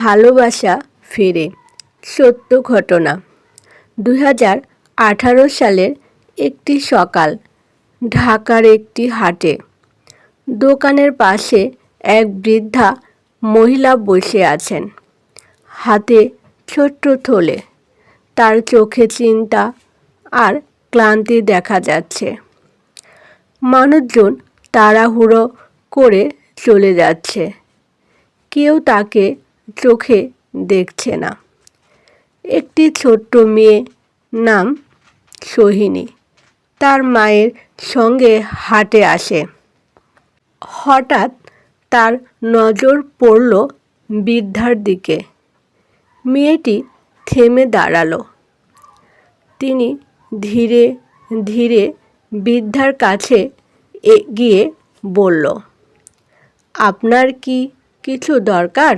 ভালোবাসা ফেরে। সত্য ঘটনা। 2018 সালের একটি সকাল, ঢাকার একটি হাটে। দোকানের পাশে এক বৃদ্ধা মহিলা বসে আছেন, হাতে ছোট্ট থলে। তার চোখে চিন্তা আর ক্লান্তি দেখা যাচ্ছে। মানুষজন তাড়াহুড়ো করে চলে যাচ্ছে, কেউ তাকে চোখে দেখছে না। একটি ছোট্ট মেয়ে, নাম সোহিনী, তার মায়ের সঙ্গে হাটে আসে। হঠাৎ তার নজর পড়ল বৃদ্ধার দিকে। মেয়েটি থেমে দাঁড়ালো। তিনি ধীরে ধীরে বৃদ্ধার কাছে এগিয়ে বলল, "আপনার কি কিছু দরকার?"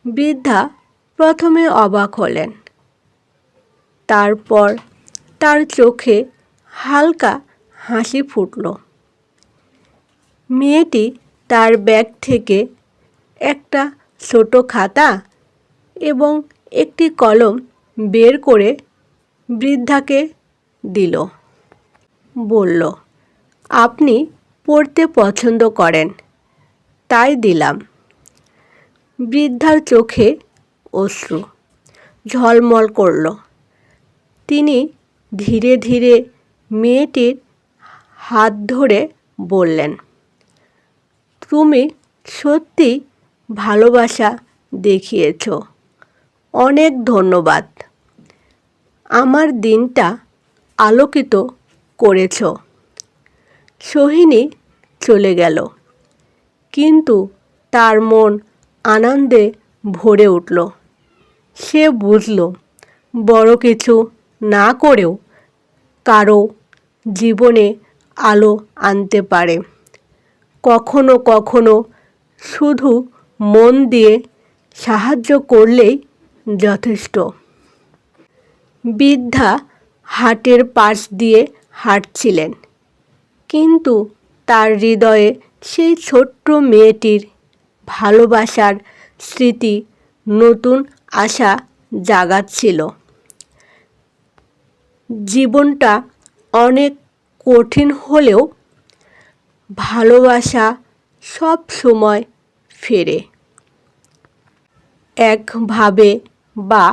বৃদ্ধা প্রথমে অবাক হলেন, তারপর তার চোখে হালকা হাসি ফুটল। মেয়েটি তার ব্যাগ থেকে একটা ছোট খাতা এবং একটি কলম বের করে বৃদ্ধাকে দিল। বলল, "আপনি পড়তে পছন্দ করেন, তাই দিলাম।" বৃদ্ধার চোখে অশ্রু ঝলমল করল। তিনি ধীরে ধীরে মেয়েটির হাত ধরে বললেন, "তুমি সত্যি ভালোবাসা দেখিয়েছ। অনেক ধন্যবাদ। আমার দিনটা আলোকিত করেছ।" সোহিনী চলে গেল, কিন্তু তার মন আনন্দে ভরে উঠল। সে বুঝল, বড় কিছু না করেও কারো জীবনে আলো আনতে পারে। কখনো কখনো শুধু মন দিয়ে সাহায্য করলেই যথেষ্ট। বৃদ্ধা হাটের পাশ দিয়ে হাঁটছিলেন, কিন্তু তার হৃদয়ে সেই ছোট্ট মেয়েটির ভালোবাসার স্মৃতি নতুন আশা জাগাচ্ছিল। জীবনটা অনেক কঠিন হলেও ভালোবাসা সব সময় ফেরে, একভাবে বা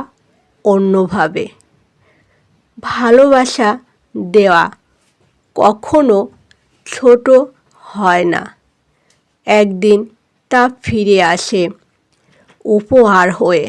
অন্যভাবে। ভালোবাসা দেওয়া কখনো ছোট হয় না, একদিন তা ফিরে আসে উপহার হয়ে।